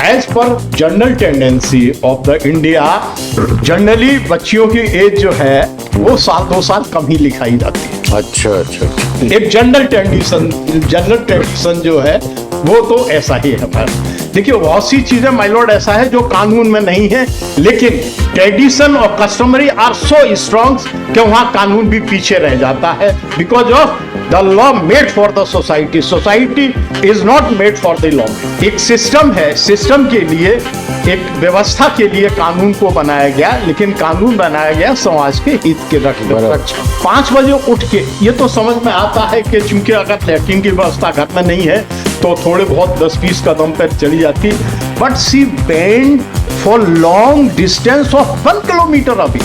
As per general tendency of the India, generally बच्चियों की as जो है वो 2 साल कम ही लिखाई जाती है। अच्छा। एक जनरल ट्रेडिशन जो है वो तो ऐसा ही है। देखिए बहुत सी चीजें माय लॉर्ड ऐसा है जो कानून में नहीं है, लेकिन ट्रेडिशन और कस्टमरी आर सो स्ट्रॉन्ग कि वहां कानून भी पीछे रह जाता है, because of the law made for the society, society is not made for the law. एक सिस्टम है, सिस्टम के लिए, एक व्यवस्था के लिए कानून को बनाया गया, लेकिन कानून बनाया गया समाज के हित के रक्षा। 5 बजे उठ के, ये तो समझ में आता है कि चूंकि अगर लैट्रिन की व्यवस्था घर में नहीं है तो थोड़े बहुत 10-20 कदम पर चली जाती, but she went for long distance of 1 kilometre अभी।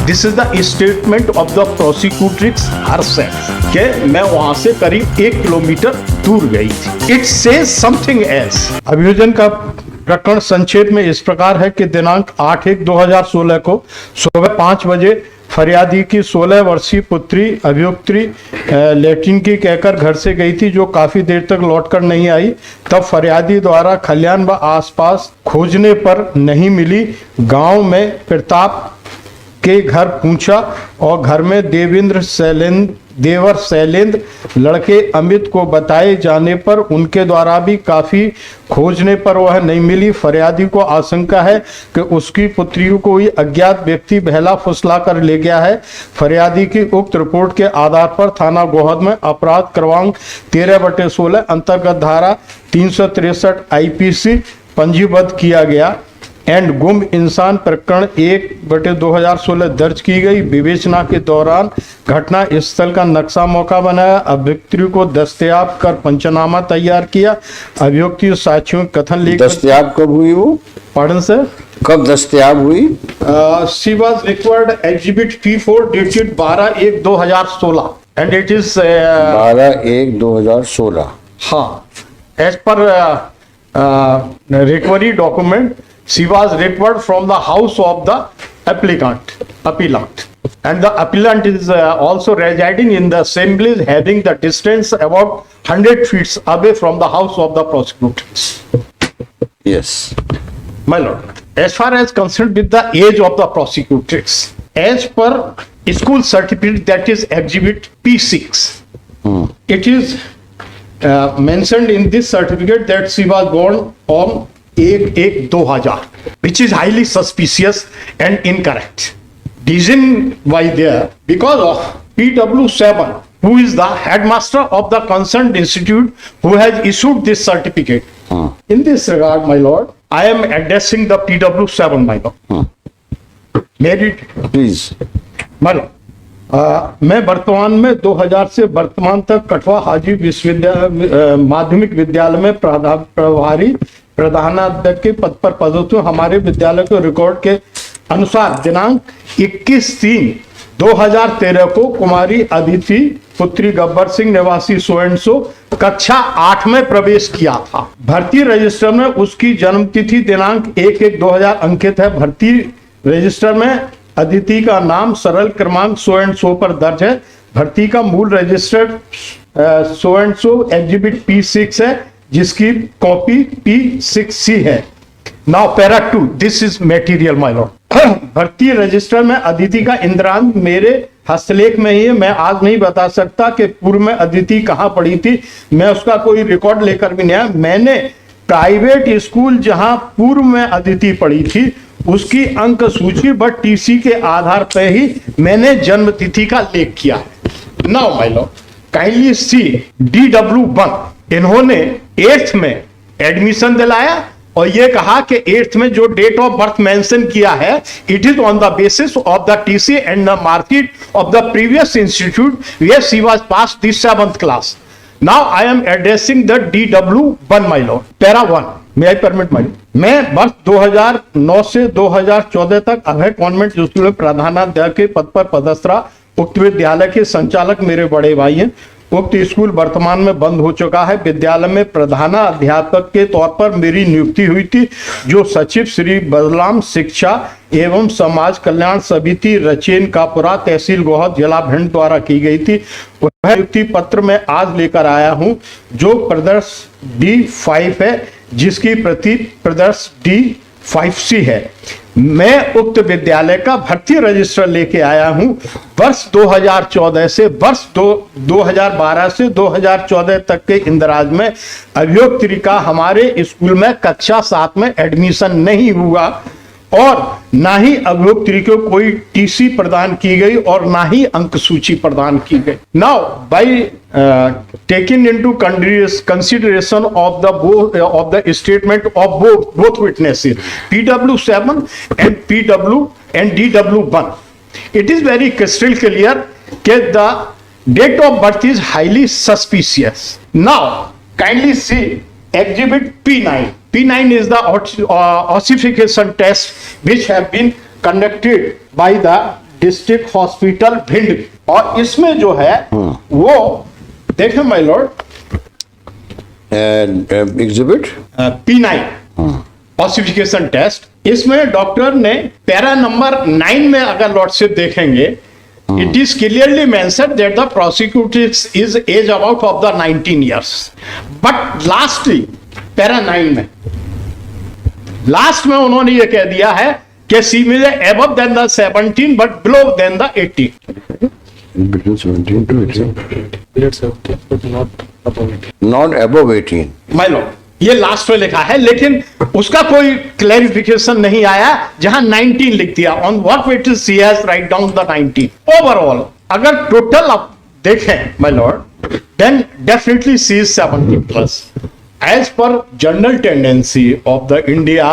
This is the statement of the prosecutrix herself कि मैं वहां से करीब 1 किलोमीटर दूर गई थी। It says something else. अभियोजन का प्रकरण संक्षेप में इस प्रकार है कि दिनांक 8/1/2016 को सुबह 5 बजे फरियादी की 16 वर्षीय पुत्री अभियुक्त्री लैट्रिन की कहकर घर से गई थी, जो काफी देर तक लौटकर नहीं आई। तब फरियादी द्वारा खलियान व आसपास खोजने पर नहीं मिली। गांव में प्रताप के घर पूछा और घर में देवर शैलेंद्र लड़के अमित को बताए जाने पर उनके द्वारा भी काफी खोजने पर वह नहीं मिली। फरियादी को आशंका है कि उसकी पुत्री को कोई अज्ञात व्यक्ति बहला फुसला कर ले गया है। फरियादी की उक्त रिपोर्ट के आधार पर थाना गोहद में अपराध क्रमांक 13/16 अंतर्गत धारा 363 IPC पंजीबद्ध किया गया एंड गुम इंसान प्रकरण 1/2016 दर्ज की गई। विवेचना के दौरान घटना स्थल का नक्शा मौका बनाया, अभियुक्ति को दस्तयाब कर पंचनामा तैयार किया। अभियुक्ति साक्ष्यों कथन लेकर दस्तयाब कब हुई वो? पार्डन सर, कब दस्तयाब हुई? She was required exhibit P4 dated 12/1/2016 and it is 12/1/2016। हाँ, as per recovery document she was recovered from the house of the appellant, and the appellant is also residing in the same place, having the distance about 100 feet away from the house of the prosecutors. Yes, my lord. As far as concerned with the age of the prosecutors, as per school certificate, that is exhibit P6, it is mentioned in this certificate that she was born on 1/1/2000, which is highly suspicious and incorrect. Reason why there, because of PW7, who is the headmaster of the concerned institute who has issued this certificate. In this regard, my lord, I am addressing the PW7, my lord. May it please. My lord, मैं वर्तमान में 2000 से वर्तमान तक कठवा हाजी विश्वविद्यालय माध्यमिक विद्यालय में प्रभारी प्रधानाध्यापक के पद पर पदोन्नत हूं। हमारे विद्यालय के रिकॉर्ड के अनुसार दिनांक 21/3/2013 को कुमारी अदिति पुत्री गब्बर सिंह निवासी सो कक्षा 8 में प्रवेश किया था। भर्ती रजिस्टर में उसकी जन्म तिथि दिनांक 1/1/2000 अंकित है। भर्ती रजिस्टर में अदिति का नाम सरल क्रमांक सो पर दर्ज है। भर्ती का मूल रजिस्टर सो एग्जिबिट P6 है, जिसकी कॉपी P6C है। Now para 2, this is material my Lord. भर्ती रजिस्टर में अदिति का इंद्रांत मेरे हस्तलेख में ही है। मैं आज नहीं बता सकता कि पूर्व में अदिति कहाँ पढ़ी थी, मैं उसका कोई रिकॉर्ड लेकर भी नहीं आया। मैंने प्राइवेट स्कूल जहां पूर्व में अदिति पढ़ी थी उसकी अंक सूची व TC के आधार पर ही मैंने जन्म तिथि का लेख किया है। Now my Lord, kindly C DW1, इन्होंने 8th में एडमिशन दिलाया और ये कहा कि 8th में जो डेट ऑफ बर्थ मेंशन किया है, it is on the basis of the TC and the marksheet of the previous institute where she was pass the 7th class. Now I am addressing the DW1 my lord. Para 1, may I permit my, मैं वर्ष 2009 से 2014 तक अभय convent school में प्रधानाध्यापक के पद पर पदस्थ रहा। उक्त विद्यालय के संचालक मेरे बड़े भाई हैं। उक्त स्कूल वर्तमान में बंद हो चुका है। विद्यालय में प्रधानाध्यापक के तौर पर मेरी नियुक्ति हुई थी, जो सचिव श्री बदलाम शिक्षा एवं समाज कल्याण समिति रचेन कापुरा तहसील गोहद जिला भिंड द्वारा की गई थी। वह नियुक्ति पत्र मैं आज लेकर आया हूं, जो प्रदर्श D5 है। जिसकी प्रति प्रदर्श D5C है। मैं उक्त विद्यालय का भर्ती रजिस्टर लेके आया हूं। वर्ष 2014 से 2012 से 2014 तक के इंदराज में अभियोक्त्री का हमारे स्कूल में कक्षा 7 में एडमिशन नहीं हुआ और ना ही अभियोक्त्री को कोई टीसी प्रदान की गई और ना ही अंक सूची प्रदान की गई। Now by taking into consideration of the statement of both witnesses PW7 and DW1, it is very crystal clear that the date of birth is highly suspicious. Now kindly see exhibit P9. P9 is the ossification test which have been conducted by the district hospital Bhind, और इसमें जो है वो देखें my lord exhibit P9 ossification test. इसमें doctor ने para number 9 में अगर लॉर्डशिप देखेंगे, it is clearly mentioned that the prosecutor is age about of the 19 years, but lastly para 9 में लास्ट में उन्होंने ये कह दिया है कि सी में above than the 17 but below than the 18। between 17 to 18 not above 18 my Lord ये लास्ट में लिखा है, लेकिन उसका कोई क्लैरिफिकेशन नहीं आया जहां 19 लिख दिया। On what basis she has write down the 19। Overall अगर टोटल आप देखें my lord then definitely she is 17 plus. As per general tendency of the India,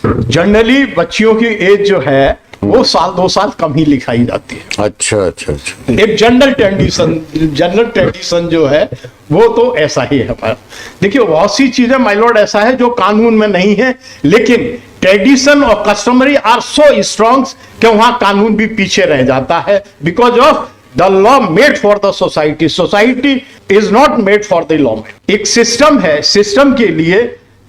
generally बच्चियों की एज जो है वो 2 साल कम ही लिखाई जाती है। अच्छा अच्छा अच्छा। एक जनरल ट्रेडिशन जो है वो तो ऐसा ही है हमारा। देखिए बहुत सी चीजें माय लॉर्ड ऐसा है जो कानून में नहीं है, लेकिन ट्रेडिशन और कस्टमरी आर सो स्ट्रॉन्ग कि वहां कानून भी पीछे रह जाता है because of the law made for the society. Society is not made for the law. एक सिस्टम है, सिस्टम के लिए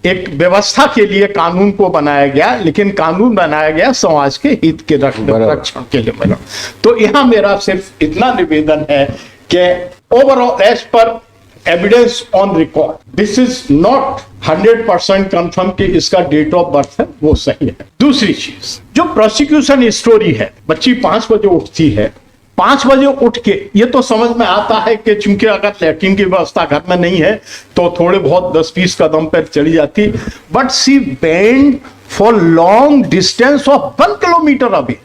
एक व्यवस्था के लिए कानून को बनाया गया, लेकिन कानून बनाया गया समाज के हित के रक्षण के लिए बना। तो यहां मेरा सिर्फ इतना निवेदन है कि overall as per evidence on record this is not 100% confirm कि इसका डेट ऑफ बर्थ है वो सही है। दूसरी चीज जो प्रोसिक्यूशन स्टोरी है, बच्ची 5 बजे उठती है, 5 बजे उठ के ये तो समझ में आता है कि चूंकि अगर लैट्रिन की व्यवस्था घर में नहीं है तो थोड़े बहुत 10-20 कदम पर चली जाती, but she went for long distance of 1 kilometre away.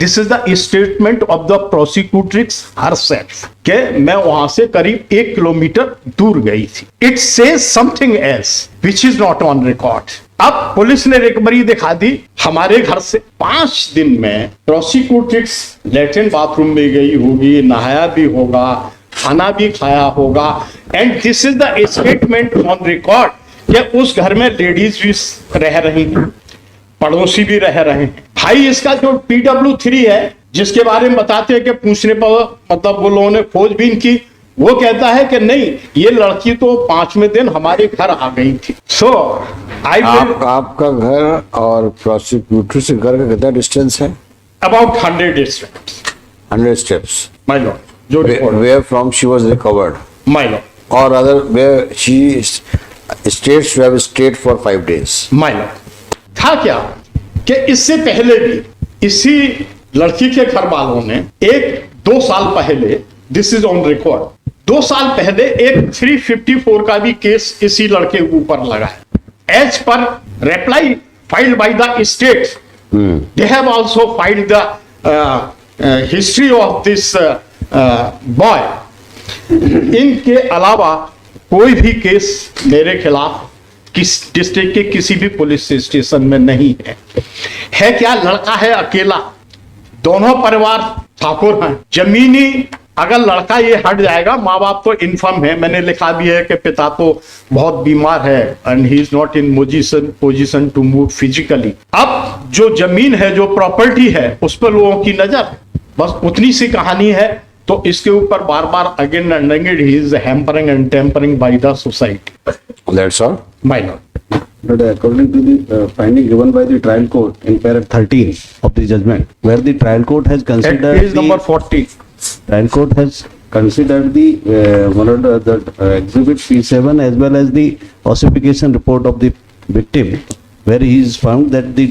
This is the statement of the prosecutrix herself कि मैं वहां से करीब 1 किलोमीटर दूर गई थी। It says something else which is not on record. अब पुलिस ने रिकवरी दिखा दी हमारे घर से। 5 दिन में प्रोसिक्यूट्रिक्स लैट्रिन बाथरूम में गई होगी, नहाया भी होगा, खाना भी खाया होगा, and this is the statement on record कि उस घर में लेडीज भी रह रही हैं, पड़ोसी भी रह रहे हैं। भाई इसका जो PW3 है जिसके बारे में बताते हैं कि पूछने पर मतलब वो लोगों ने खोजबीन की, वो कहता है कि नहीं ये लड़की तो 5वें दिन हमारे घर आ गई थी। सो आपका घर और प्रोसिक्यूटर से घर का कितना डिस्टेंस है? About 100 steps। 100 steps my Lord. जो where from she was recovered? My Lord. or rather where she states to have stayed for 5 days? My Lord. था क्या कि इससे पहले भी इसी लड़की के घर वालों ने 1-2 साल पहले, दिस इज ऑन रिकॉर्ड, 2 साल पहले एक 354 का भी केस इसी लड़के के ऊपर लगा है। As per reply filed by the state, they have also filed the history of this boy. इनके अलावा कोई भी केस मेरे खिलाफ किस डिस्ट्रिक्ट के किसी भी पुलिस स्टेशन में नहीं है क्या लड़का है अकेला, दोनों परिवार ठाकुर हैं। जमीनी अगर लड़का ये हट जाएगा, माँ बाप तो इन्फर्म है, मैंने लिखा भी है कि पिता तो बहुत बीमार है and he is not in position to move physically. अब जो जमीन है, जो प्रॉपर्टी है, उस पर लोगों की नजर, बस उतनी सी कहानी है। तो इसके ऊपर बार बार again and again he is hampering and tampering by the society. That's all. My lord. But according to the finding given by the trial court in para 13 of the judgment, where the trial court has considered Page number 40. trial court has considered the exhibit P7 as well as the ossification report of the victim, where he is found that the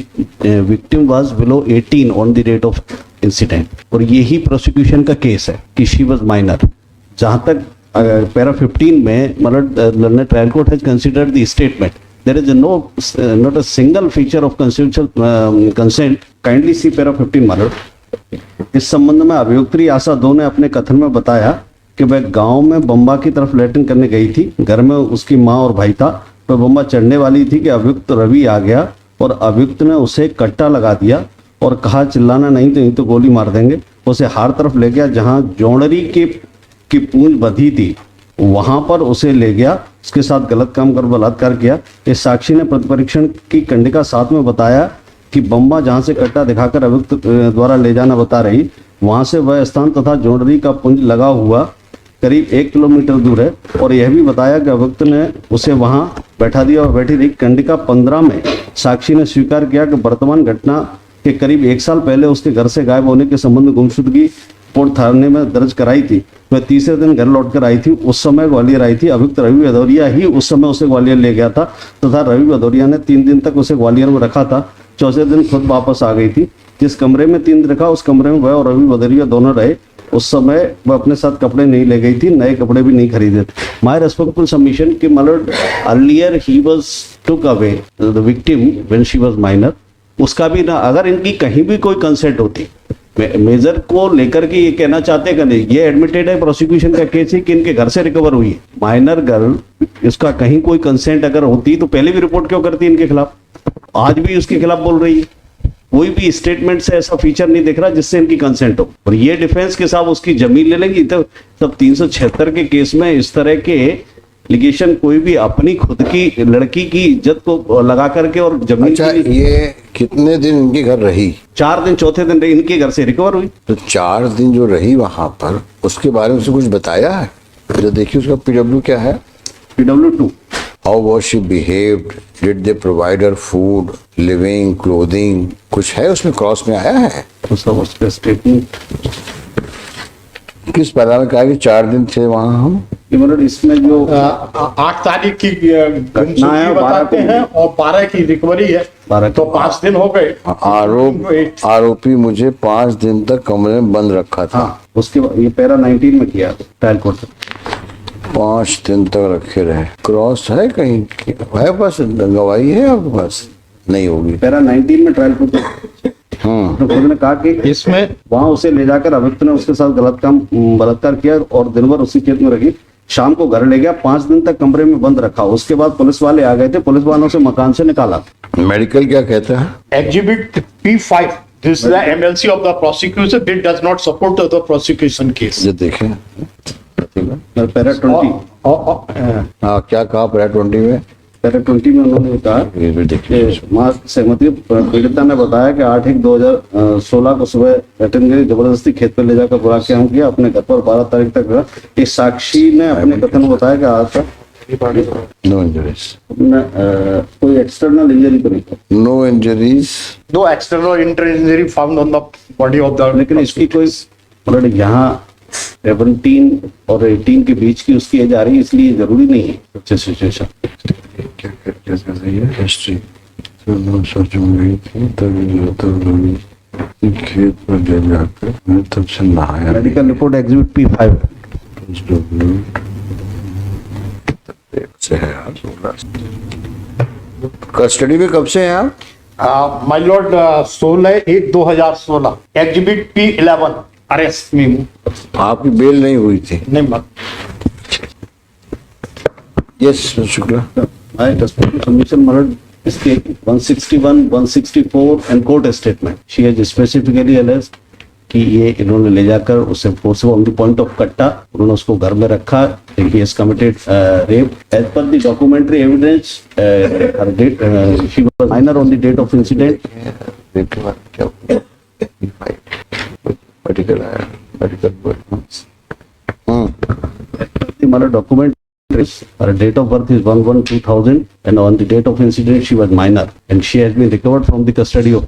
victim was below 18 on the date of incident. और यही prosecution का case है कि she was minor. जहाँ तक para 15 में मतलब trial court has considered the statement, there is not a single feature of consensual consent. Kindly see para 15 मालूम. इस संबंध में अभियुक्त्री आशा दो ने अपने कथन में बताया कि वह गांव में बम्बा की तरफ लैट्रिन करने गई थी। घर में उसकी मां और भाई था। वह बम्बा चढ़ने वाली थी कि अभियुक्त रवि आ गया और अभियुक्त ने उसे कट्टा लगा दिया और कहा चिल्लाना नहीं तो गोली मार देंगे। उसे हार तरफ ले गया जहां जोड़री की पूंछ बंधी थी, वहां पर उसे ले गया, उसके साथ गलत काम कर बलात्कार किया। इस साक्षी ने प्रतिपरीक्षण की कंडिका 7 में बताया कि बम्बा जहां से कट्टा दिखाकर अभियुक्त द्वारा ले जाना बता रही, वहां से वह स्थान तथा जोड़री का पुंज लगा हुआ करीब 1 किलोमीटर दूर है। और यह भी बताया कि अभियुक्त ने उसे वहां बैठा दिया और बैठी रही। कंडिका 15 में साक्षी ने स्वीकार किया कि वर्तमान घटना के करीब 1 साल पहले उसके घर से गायब होने के संबंध में गुमशुदगी रिपोर्ट थाने में दर्ज कराई थी। वह तीसरे दिन घर लौटकर आई थी। उस समय ग्वालियर आई थी। अभियुक्त रवि भदौरिया ही उस समय उसे ग्वालियर ले गया था तथा रवि भदौरिया ने 3 दिन तक उसे ग्वालियर में रखा था। चौथे दिन खुद वापस आ गई थी। जिस कमरे में 3 दिन रखा, उस कमरे में वह और रवि भदौरिया दोनों रहे। उस समय वह अपने साथ कपड़े नहीं ले गई थी, नए कपड़े भी नहीं खरीदे थे। माय रेस्पेक्टफुल सबमिशन कि मतलब earlier he was took away the victim when she was minor. उसका भी ना, अगर इनकी कहीं भी कोई कंसेंट होती, मेजर को लेकर के ये कहना चाहते कि नहीं, ये एडमिटेड है प्रोसिक्यूशन का केस है कि इनके घर से रिकवर हुई है माइनर गर्ल। इसका कहीं कोई कंसेंट अगर होती तो पहले भी रिपोर्ट क्यों करती इनके खिलाफ? आज भी उसके खिलाफ बोल रही है। कोई भी स्टेटमेंट से ऐसा फीचर नहीं दिख रहा जिससे इनकी कंसेंट हो। और ये डिफेंस के साथ उसकी जमीन ले लेंगी तो तब 376 के केस में इस तरह के लिगेशन कोई भी अपनी खुद की लड़की की इज्जत को लगा करके और जमीन। अच्छा, ये कितने दिन इनके घर रही? 4 दिन। चौथे दिन इनके घर से रिकवर हुई। तो 4 दिन जो रही वहां पर, उसके बारे में उसे कुछ बताया है? जो देखिए उसका पीडब्ल्यू क्या है? PW2। How was she behaved? Did they provide her food, living, clothing? कुछ है उसमें, क्रॉस में आया है? उसका स्टेटमेंट किस पैरा में कहा कि 4 दिन थे वहां हम? मतलब इसमें जो 8 तारीख की गुमशुदगी बताते हैं और 12 की रिकवरी है, 12 तो 5 दिन हो गए। आरोपी मुझे 5 दिन तक कमरे में बंद रखा था। हाँ, उसके बाद ये पैरा 19 में किया ट्रायल कोर्ट। 5 दिन तक रखे रहे। क्रॉस है कहीं है? बस गवाही है आपके पास? नहीं होगी। पैरा 19 में ट्रायल कोर्ट तो खुद ने कहा कि इसमें वहां उसे ले जाकर अभियुक्त ने उसके साथ बलात्कार किया और दिन भर उसी खेत में रखी। शाम को घर ले गया, 5 दिन तक कमरे में बंद रखा। उसके बाद पुलिस वाले आ गए थे, पुलिस वालों से मकान से निकाला। मेडिकल क्या कहता है? Exhibit P5, this is the MLC of the prosecution, it does not support the prosecution case. ये देखें पैरा 20। हाँ, क्या कहा पैरा 20 में? पैरा 20 में उन्होंने कहा ये भी देखिए। मां सहमति पीड़िता ने बताया कि 8/1/2016 को सुबह अटेंड जबरदस्ती खेत पर ले जाकर बुरा क्या किया, अपने घर पर 12 तारीख तक रहा। इस साक्षी ने अपने कथन में बताया कि आज तक नो इंजरीज, कोई एक्सटर्नल इंजरी तो नहीं, no injuries, No external injury found on the body of the। लेकिन इसकी कोई मतलब यहाँ 17 और 18 के बीच की उसकी एज आ रही है, इसलिए जरूरी नहीं है अच्छे सिचुएशन। हिस्ट्री खेत में ले जाकर मैं तब से नहाया। मेडिकल रिपोर्ट एग्जिबिट P5 से है। कस्टडी में कब से हैं आप? My Lord 16/1/2016, exhibit P11 arrest में हूँ। आपकी बेल नहीं हुई थी? नहीं मत। यस शुक्ला। सबमिशन मर्ड इसके 161, 164 and court statement she has specifically alleged कि ये इन्होंने ले जाकर उसे forceful on the point of कट्टा, उन्होंने उसको घर में रखा। He has committed rape as per the documentary evidence. Her date she was minor on the date of incident. Medical आया, मेडिकल मतलब document her date of birth is 1/1/2000 and on the date of incident she was minor and she has been recovered from the custody of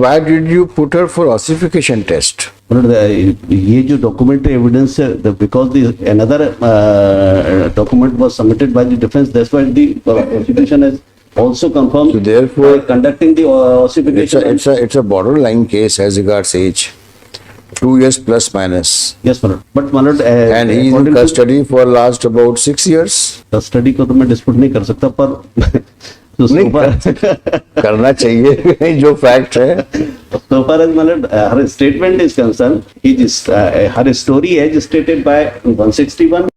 why did you put her for ossification test? ये जो documentary evidence है, because the another document was submitted by the defense, that's why the prosecution has also confirmed So therefore- by conducting the ossification. It's a borderline case as regards age. 2 years plus minus. Yes, my lord. But my lord, And he is in according to custody for last about 6 years. custody को तो मैं dispute नहीं कर सकता, पर so नहीं करना चाहिए जो fact है. so far as my lord, her statement is concerned, her story as stated by 161,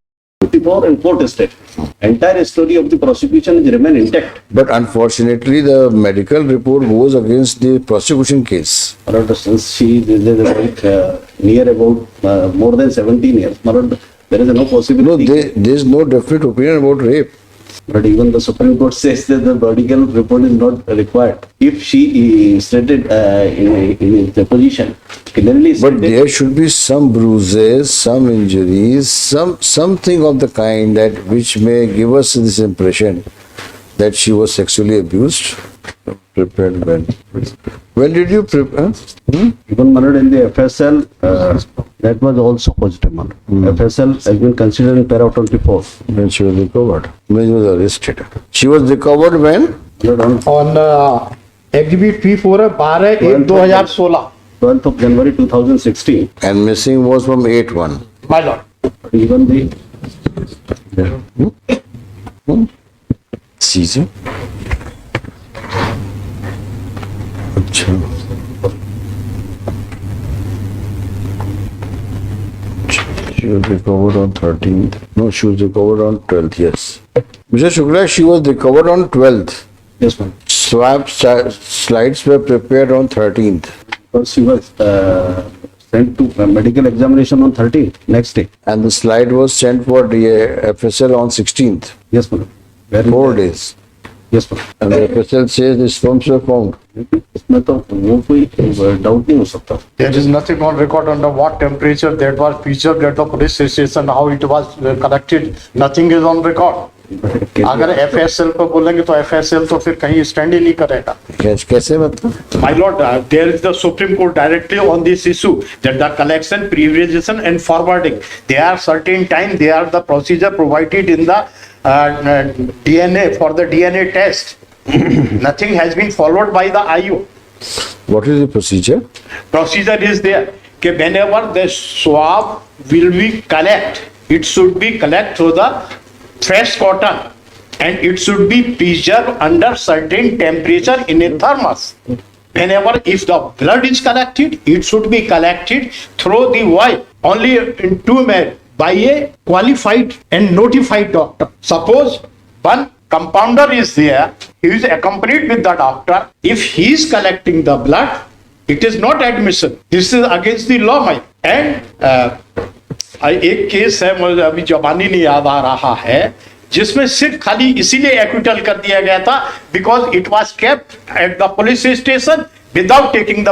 54 and 4th state. Entire story of the prosecution is remain intact. But unfortunately, the medical report goes against the prosecution case. My lord, since she is near about more than 17 years, my lord, there is no No, possibility. there is no definite opinion about rape. But even the Supreme Court says that the medical report is not required. If she stated in the position, clearly But stated, there should be some bruises, some injuries, something of the kind that which may give us this impression that she was sexually abused. Prepared when? When did you prepare? even murdered in the FSL, that was also positive murder. FSL has been considered in para 24. When she was recovered. When she was arrested. She was recovered when? On on exhibit P4 है 12/1/2016 12th of January 2016. And missing was from 8/1. my lord. Even the See? अच्छा. She was recovered on 13th. No, she was recovered on 12th, yes. Mr. Shukla, she was recovered on 12th. yes, ma'am. Slides were prepared on 13th. Because she was sent to medical examination on 13th, next day. And the slide was sent for the FSL on 16th. Yes, ma'am. Very 4 days. Yes, ma'am. And the FSL says the sperms were found. इसमें तो वो कोई doubt नहीं हो सकता. There is nothing on record under what temperature that was preserved at the police station, how it was collected. Nothing is on record. अगर FSL पर बोलेंगे तो FSL तो फिर कहीं स्टैंड ही नहीं करेगा. कैसे मतलब? My lord, there is the Supreme Court directly on this issue that the collection, preservation and forwarding, they are certain time, they are the procedure provided in the DNA for the DNA test. Nothing has been followed by the IO. What is the procedure? Procedure is there. Okay, whenever the swab will be collect, it should be collect through the fresh cotton and it should be preserved under certain temperature in a thermos. Whenever if the blood is collected, it should be collected through the wire only in 2 minutes by a qualified and notified doctor. Suppose one compounder is there, he is accompanied with the doctor. If he is collecting the blood, it is not admission. This is against the law, my. And एक case है, मुझे अभी जबानी नहीं याद आ रहा है, जिसमें सिर्फ खाली इसीलिए एक्विटल कर दिया गया था because it was kept at the police station without taking the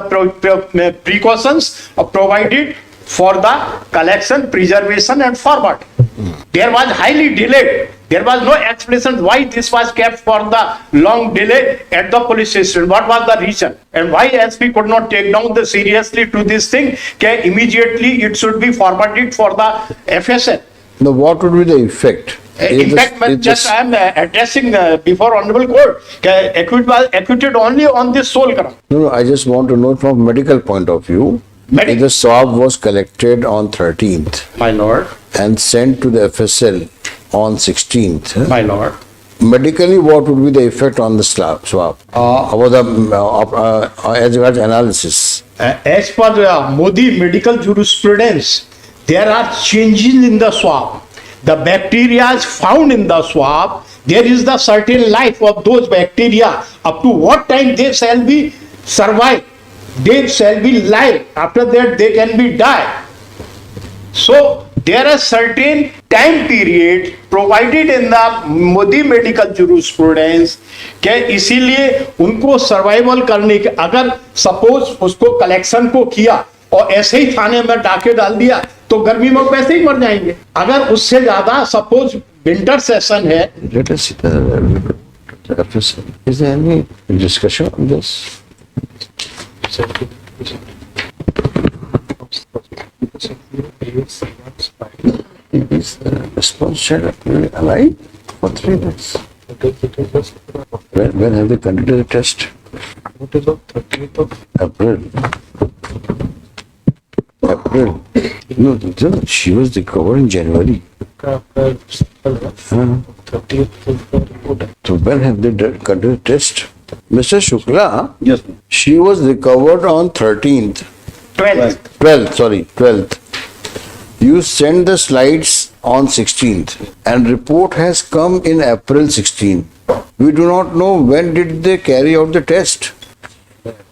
precautions provided for the collection, preservation and forward. There was highly delayed. There was no explanation why this was kept for the long delay at the police station. What was the reason? And why SP could not take down the seriously to this thing? Immediately it should be forwarded for the FSL. Now, what would be the effect? In fact, I am addressing before Honorable Court. Acquitted was acquitted only on this sole ground. No, I just want to know from medical point of view. If the swab was collected on 13th My lord. and sent to the FSL on 16th, My lord. medically what would be the effect on the swab? About the as regards analysis? As per Modi medical jurisprudence, there are changes in the swab. The bacteria is found in the swab. There is the certain life of those bacteria. Up to what time they shall be survive. They shall be live. After that, they can be die. So there are certain time period provided in the Modi medical jurisprudence कि इसीलिए उनको survival करने के, अगर suppose उसको collection को किया और ऐसे ही थाने में डाके डाल दिया तो गर्मी में वैसे ही मर जाएंगे. अगर उससे ज्यादा सपोज विंटर सेशन है. Let us see the FSL. Is there any discussion on this? Is the response child alive for 3 days? When have they conducted the test? What is the 30th of April. April. No, she was recovered in January. April? 30th of the report. So when have they conducted the test? Mr. Shukla, Yes, ma'am. she was recovered on 13th. 12th. You sent the slides on 16th and report has come in April 16. We do not know when did they carry out the test.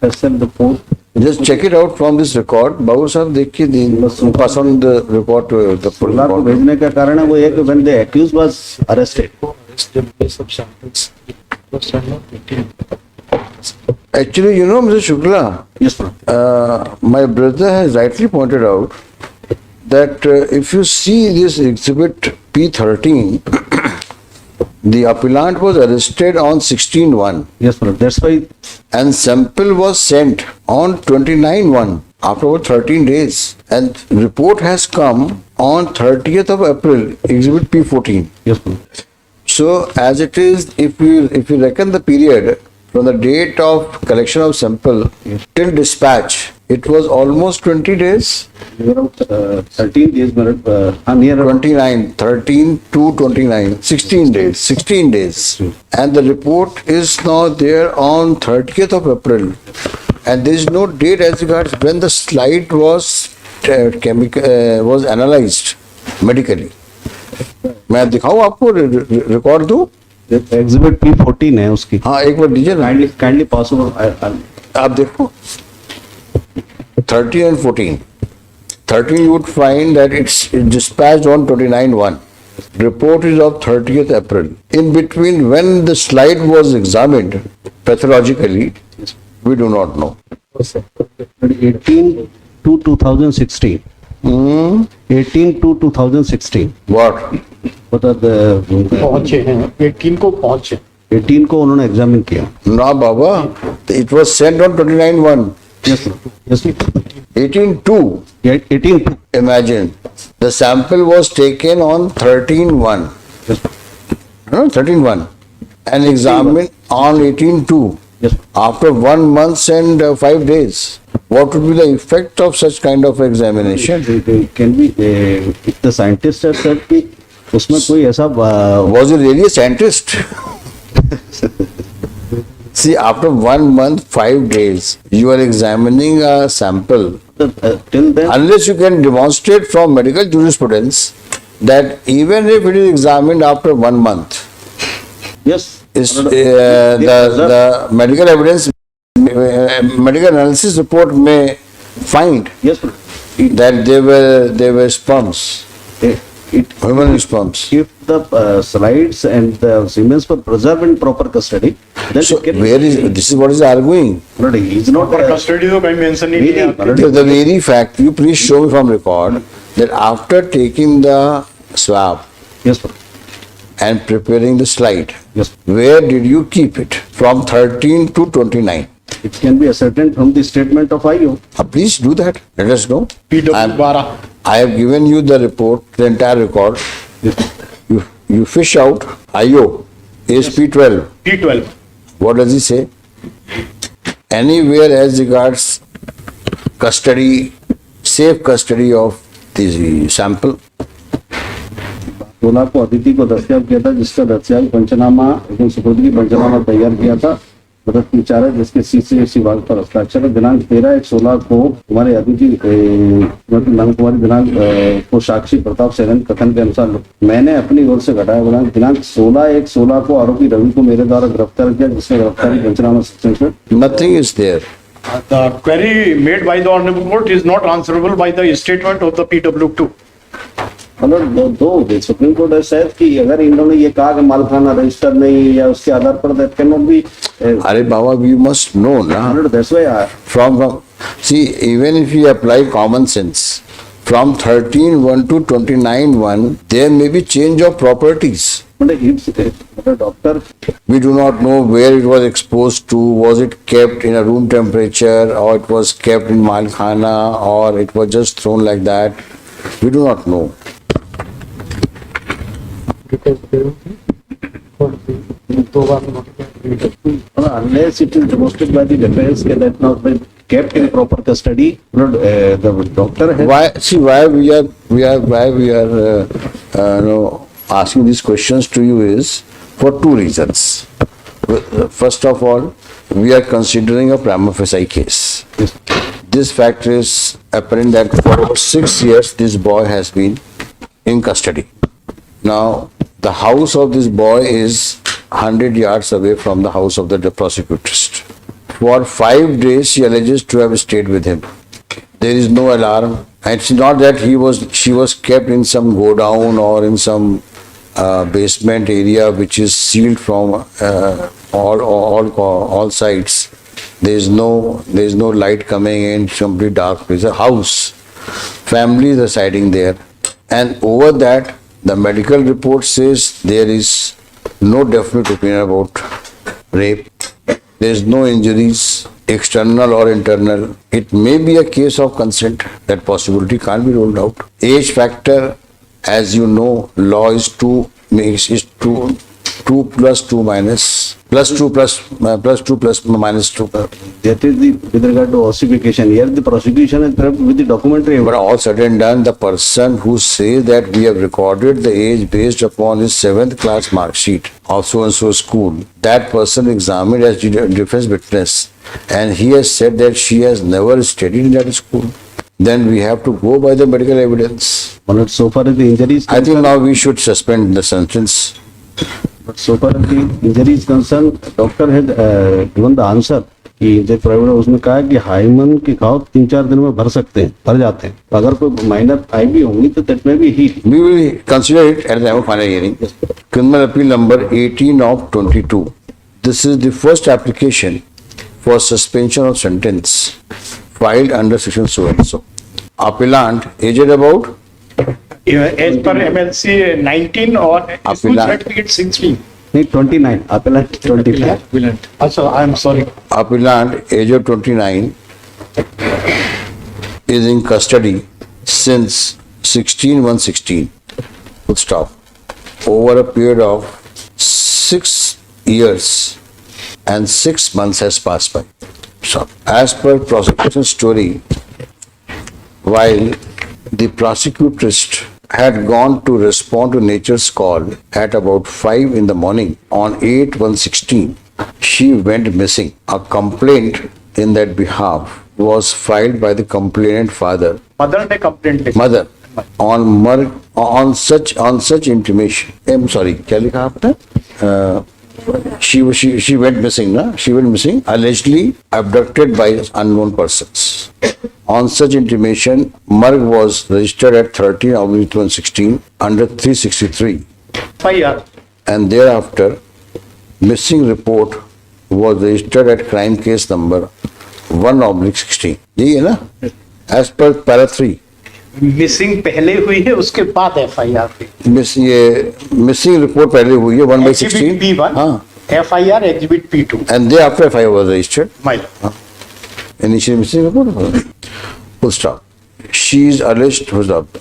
SL report. Just check it out from this record. Babu sahab देखिए pass on the report to the full सोलह को report. भेजने का कारण है वो है कि when the accused was arrested. There were some samples. Was sent on 18th. Actually, you know, Mr. Shukla, Yes, ma'am. my brother has rightly pointed out that if you see this exhibit P13, the appellant was arrested on 16/1 Yes, ma'am. That's why. and sample was sent on 29/1 after about 13 days and report has come on 30th of April, exhibit P14. Yes, ma'am. So as it is, if you reckon the period from the date of collection of sample till dispatch, it was almost 20 days. Around 13 days, near 29, 13 to 29, 16 days. And the report is now there on 30th of April. And there is no date as regards when the slide was was analyzed medically. मैं दिखाऊं आपको record दूं? Exhibit P14 है उसकी. हाँ एक बार दीजिए ना. Kindly possible. आप देखो 13 and 14. 13 you would find that it's dispatched on 29/1. Report is of 30th April. In between when the slide was examined pathologically, we do not know. 18 to 2016. 18 to 2016. What? What are the पहुंचे हैं 18 को पहुंचे 18 को उन्होंने examine किया. No, Baba. It was sent on 29/1. Yes, yes. 18/2. 18 to. Imagine. The sample was taken on 13/1. Yes, 13/1. And examined on 18/2. yes. After 1 month and 5 days. What would be the effect of such kind of examination? Can be if the scientist has said कि उसमें कोई ऐसा Was he really a scientist? See, after 1 month, 5 days, you are examining a sample. till then Unless you can demonstrate from medical jurisprudence that even if it is examined after 1 month, yes is the medical evidence, medical analysis report may find yes that they were sperms, it human sperms. if the slides and the remains were preserved in proper custody then So it can where is this? Is what is arguing? no, he's not पर custody तो कहीं mention ही नहीं है The very fact, you please show me from record that after taking the swab yes sir. and preparing the slide, Yes. where did you keep it from 13 to 29? It can be ascertained from the statement of IO. Please do that. Let us know. PW I'm- 12 I have given you the report, the entire record. You fish out IO, ASP 12. P12 What does he say? Anywhere as regards custody, safe custody of the sample. 16 को अदिति को दस्तियाब किया था जिसका दस्तियाब पंचनामा एवं सुपुर्दगी पंचनामा तैयार किया था मदद विचारक जिसके CCSC विभाग पर हस्ताक्षर दिनांक 13/1/16 को हमारे अदिति नंद कुमारी दिनांक को साक्षी प्रताप सेन कथन के अनुसार मैंने अपनी ओर से घटाया गुनाह दिनांक 16/1/16 को आरोपी रवि को मेरे द्वारा गिरफ्तार किया जिसने गिरफ्तारी पंचनामा सेक्शन से Nothing is there. the query made by the honorable court is not answerable by the statement of the PW2 मतलब दो सुप्रीम कोर्ट है शायद कि अगर इन्होंने ये कहा कि मालखाना रजिस्टर नहीं या उसके आधार पर that can not be Are Baba, you must know now. That's why From see, even if you apply common sense, from 13/1 to 29/1, there may be change of properties. मतलब doctor We do not know where it was exposed to. Was it kept in a room temperature, or it was kept in malkhana, or it was just thrown like that? We do not know. could be 2 bar notified. Unless it is demonstrated by the defense that not been kept in proper custody, the doctor has. Why we are asking these questions to you is for two reasons. First of all, we are considering a prima facie case. Yes. This fact is apparent that for 6 years this boy has been in custody. Now, the house of this boy is 100 yards away from the house of the prosecutress. For 5 days, she alleges to have stayed with him. There is no alarm. And it's not that she was kept in some godown or in some basement area which is sealed from all sides. There is no light coming in, complete dark. It's a house. Families residing there. And over that, the medical report says there is no definite opinion about rape. There is no injuries, external or internal. It may be a case of consent. That possibility can't be ruled out. Age factor, as you know, law is 2 plus 2 minus plus 2 plus minus 2. That is with regard to ossification. Here the prosecution is prepped with the documentary But evidence. all said and done, the person who says that we have recorded the age based upon his 7th class mark sheet of so and so school, that person examined as defense witness, and he has said that she has never studied in that school. Then we have to go by the medical evidence. But so far as the injury is I think concerned, now we should suspend the sentence. but so far as the injury is concerned, doctor had given the answer कि जब private उसने कहा कि hymen के घाव 3-4 दिन में भर सकते हैं, भर जाते हैं. अगर कोई माइनर आई भी होंगी तो दैट में भी heal. We will consider it at the time of final hearing. Criminal Appeal number 18 of 22. This is the first application for suspension of sentence filed under section so and so. Appellant aged about As per MLC 19 or school Appellant. certificate 16. नहीं 29 appellant 25. Also, I am sorry. appellant age of 29 is in custody since 16/1/16. Full stop. Over a period of 6 years and 6 months has passed by. So, as per prosecution story, while the prosecutress had gone to respond to nature's call at about 5 in the morning on 8/1/16, she went missing. A complaint in that behalf was filed by the complainant father, Mother ने complaint लिखी. mother, on such intimation. I'm sorry, क्या लिखा आपने? She went missing, na? She went missing, allegedly abducted by unknown persons. On such intimation, Marg was registered at 13/1/16 under 363, FIR. and thereafter, missing report was registered at crime case number 1/16. यही है ना? As per para 3. Missing पहले हुई है, उसके बाद FIR पे. Missing report पहले हुई है 1/16. Exhibit P1. हाँ. FIR Exhibit P2. And thereafter FIR was registered. Minor. Initial missing report. Full stop. She is alleged,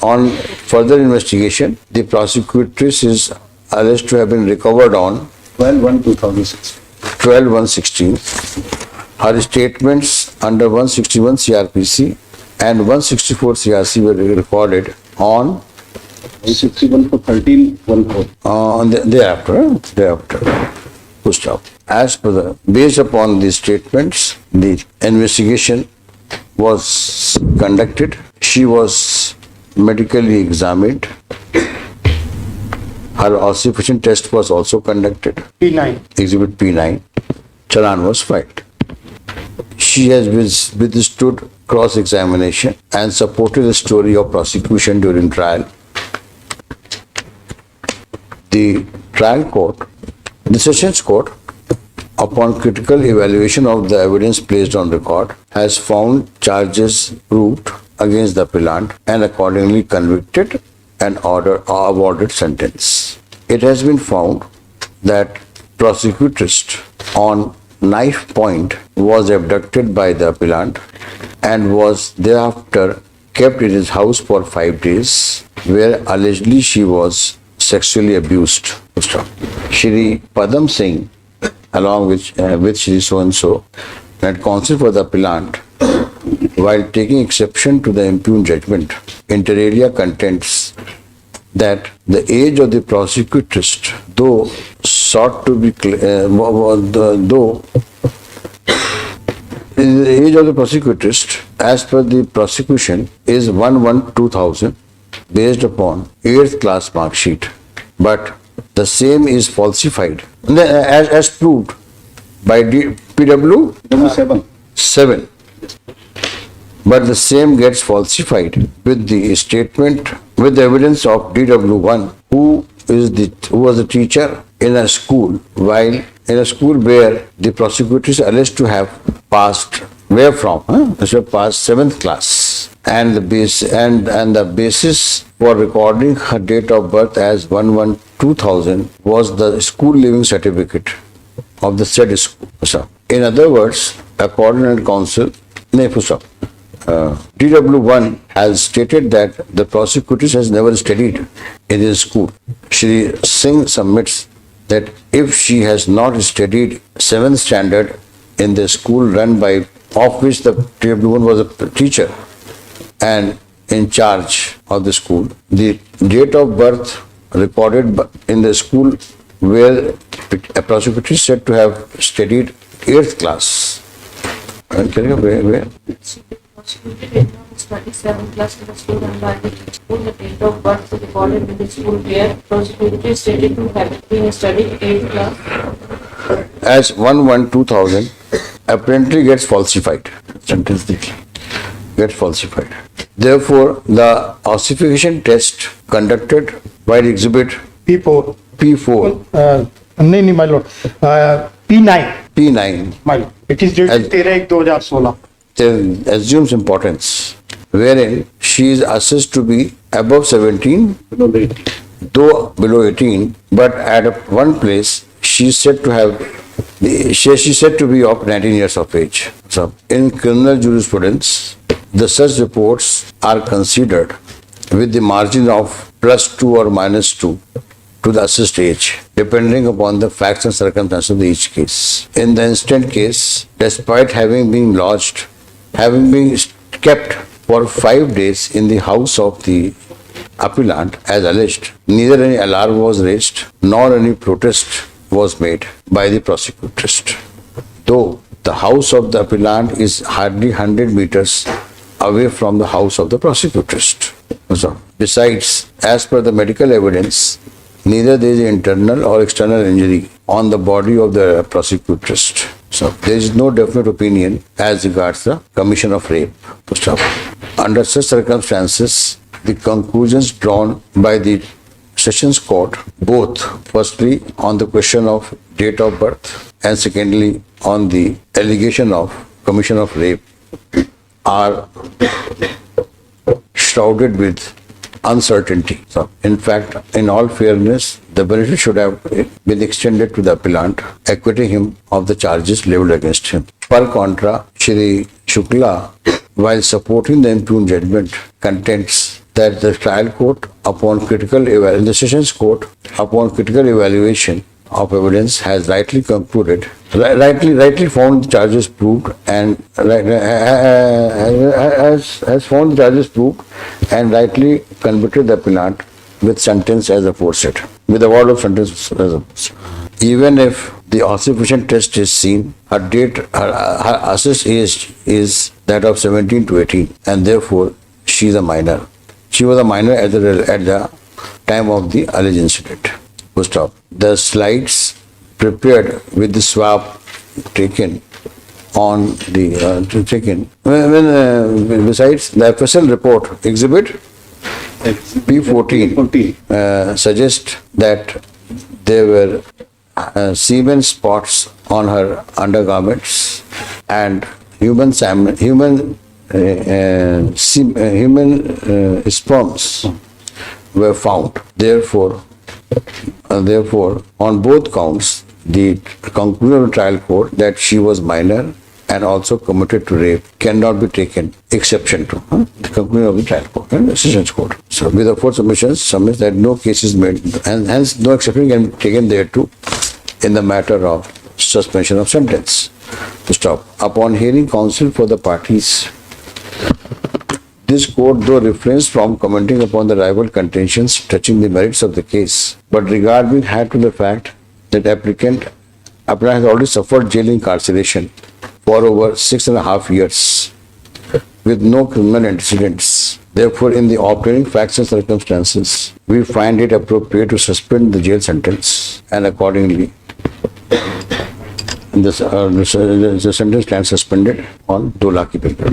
on further investigation, the prosecutress is alleged to have been recovered on 12/1/2006. 12/1/16. Her statements under 161 CRPC and 164 CRC were recorded on 61 for 13/1/4. thereafter. Full stop. As per based upon these statements, the investigation was conducted. She was medically examined. Her ossification test was also conducted. P9. Exhibit P9. Challan was filed. She has withstood cross-examination and supported the story of prosecution during trial. The trial court, the Sessions Court, upon critical evaluation of the evidence placed on record, has found charges proved against the appellant and accordingly convicted and awarded sentence. It has been found that prosecutress on knife point was abducted by the appellant and was thereafter kept in his house for 5 days, where allegedly she was sexually abused. Stop. Shri Padam Singh, along with Shri so and so, had counsel for the appellant, while taking exception to the impugned judgment, inter alia contends that the age of the prosecutress, though sought to be the age of the prosecutress, as per the prosecution, is 1/1/2000, based upon 8th class mark sheet. But the same is falsified, as proved by PW 7. But the same gets falsified with the statement, with the evidence of DW1, who was the teacher in a school, while in a school where the prosecutor is alleged to have passed, where from? She passed 7th class, and the basis for recording her date of birth as 1/1/2000 was the school leaving certificate of the said school. In other words, according to counsel, DW1 has stated that the prosecutor has never studied in his school. Shri Singh submits that if she has not studied 7th standard in the school run by, of which the DW1 was a teacher and in charge of the school, the date of birth recorded in the school where a prosecutor is said to have studied 8th class. Where? Prosecutor did not study 7th class in the school and by the school, the date of birth recorded in the school where prosecutor is stated to have been studied 8th class as 1/1/2000 apparently gets falsified. Gets falsified. Therefore, the ossification test conducted by the exhibit P4. P4, my lord. P9. P9 My lord. It is dated 13/1/2016. assumes importance, wherein she is assessed to be above 17, though below 18, but at one place she is said to be of 19 years of age. So, in criminal jurisprudence, the such reports are considered with the margin of +2 or -2 to the assessed age, depending upon the facts and circumstances of each case. In the instant case, despite having been kept for 5 days in the house of the appellant as alleged, neither any alarm was raised nor any protest was made by the prosecutress. Though the house of the appellant is hardly 100 meters away from the house of the prosecutress. Besides, as per the medical evidence, neither there is internal or external injury on the body of the prosecutress. So there is no definite opinion as regards the commission of rape. Under such circumstances, the conclusions drawn by the Sessions Court, both firstly on the question of date of birth and secondly on the allegation of commission of rape, are shrouded with uncertainty. So, in fact, in all fairness, the benefit should have been extended to the appellant, acquitting him of the charges leveled against him. Per contra, Shri Shukla, while supporting the impugned judgment, contends that the trial court, the Sessions Court, upon critical evaluation of evidence, has rightly concluded, rightly found the charges proved, and has found the charges proved, and rightly convicted the appellant with sentence as aforesaid, with the word of sentence as aforesaid. Even if the ossification test is seen, her assessed age is that of 17 to 18, and therefore she is a minor. She was a minor at the time of the alleged incident. The slides prepared with the swab taken on the besides the FSL report exhibit P14 suggests that there were semen spots on her undergarments and human sperms were found. Therefore, on both counts, the conclusion of the trial court that she was minor and also committed to rape cannot be taken exception to the conclusion of the trial court and sessions court. So with the fourth submits that no case is made and hence no exception can be taken thereto in the matter of suspension of sentence. To stop. Upon hearing counsel for the parties, this court though refrains from commenting upon the rival contentions touching the merits of the case, but regard being had to the fact that applicant has already suffered jail incarceration for over 6.5 years with no criminal antecedents. Therefore, in the obtaining facts and circumstances, we find it appropriate to suspend the jail sentence and accordingly the sentence stands suspended on 2 lakh की paper.